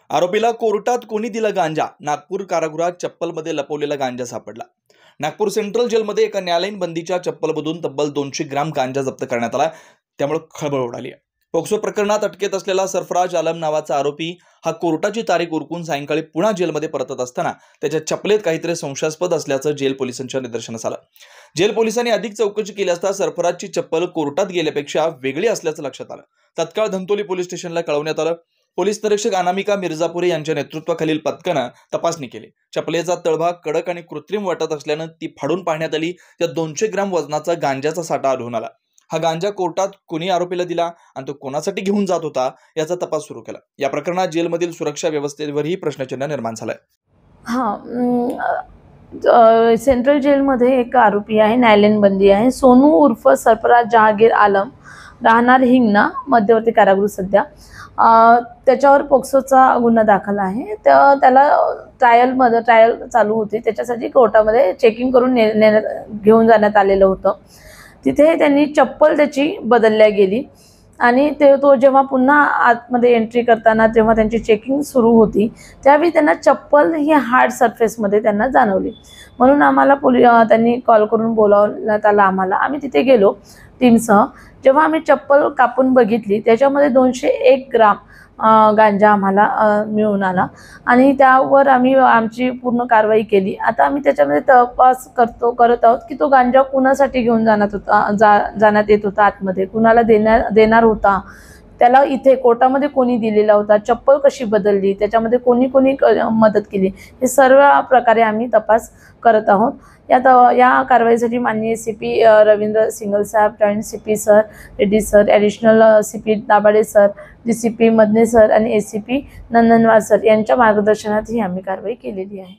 आरोपीला कोर्टात कोणी दिला गांजा? नागपूर कारागृहात चप्पलमध्ये लपवलेला गांजा सापडला। नागपूर सेंट्रल जेलमध्ये एका न्यायालयीन बंदीच्या चप्पलमधून तब्बल 200 ग्राम गांजा जप्त करण्यात आला। त्यामुळे खळबळ उडाली आहे। पोक्सो प्रकरणात अटकेत असलेला सरफराज आलम नावाचा आरोपी हा कोर्टाची तारीख उरकून सायंकाळी पुन्हा जेलमध्ये परतत असताना त्याच्या चपलेत काहीतरी संशयास्पद असल्याचं जेल पोलिसांच्या निदर्शनास आलं। जेल पोलिसांनी अधिक चौकशी केली असता सरफराजची चप्पल कोर्टात गेल्यापेक्षा वेगळी असल्याचं लक्षात आलं। तत्काळ धंतोली पोलीस स्टेशनला कळवण्यात आलं। पोलीस निरीक्षक अनामिका मिर्जापुरे यांच्या नेतृत्वाखालील पथकानं तपासणी केली। चपलेचा तळभाग कडक आणि कृत्रिम वाटत असल्यानं ती फाडून पाहण्यात आली। त्यात 200 ग्राम वजनाचा गांजाचा साठा आढळून आला। हा गांजा कोर्टात कोणी आरोपीला दिला आणि तो कोणासाठी घेऊन जात होता याचा तपास सुरू केला। या प्रकरणात जेलमधील सुरक्षा व्यवस्थेवरही प्रश्नचिन्ह निर्माण झालंय। सेंट्रल जेलमध्ये एक आरोपी आहे, न्यायालयीन बंदी आहे, सोनू उर्फ सरफराज जहांगीर आलम, राहणार हिंगणा, मध्यवर्ती कारागृह सध्या। त्याच्यावर पोक्सोचा गुन्हा दाखल आहे। त्याला ट्रायल चालू होती, त्याच्यासाठी कोर्टामध्ये चेकिंग करून घेऊन जाण्यात आलेलं होतं। तिथे त्यांनी चप्पल त्याची बदलल्या गेली आणि तो जेव्हा पुन्हा आतमध्ये एंट्री करताना जेव्हा त्यांची चेकिंग सुरू होती त्यावेळी त्यांना चप्पल ही हार्ड सरफेसमध्ये त्यांना जाणवली। म्हणून आम्हाला त्यांनी कॉल करून बोलावण्यात आलं आम्हाला। आम्ही तिथे गेलो टीमसह। जेव्हा आम्ही चप्पल कापून बघितली त्याच्यामध्ये 201 ग्राम गांजा आम्हाला मिळून आला आणि त्यावर आम्ही आमची पूर्ण कारवाई केली। आता आम्ही त्याच्यामध्ये तपास करत आहोत की तो गांजा कुणासाठी घेऊन जाण्यात येत होता, आतमध्ये कुणाला देणार होता, त्याला इथे कोर्टामध्ये कोणी दिलेला होता, चप्पल कशी बदलली, त्याच्यामध्ये कोणी मदत केली, हे सर्व प्रकारे आम्ही तपास करत आहोत। या कारवाईसाठी माननीय CP रवींद्र सिंगल साहेब, joint CP sir Reddy sir, additional CP Dabhade sir, DCP Madane sir आणि ACP नंदनवार सर यांच्या मार्गदर्शनात ही आम्ही कारवाई केलेली आहे।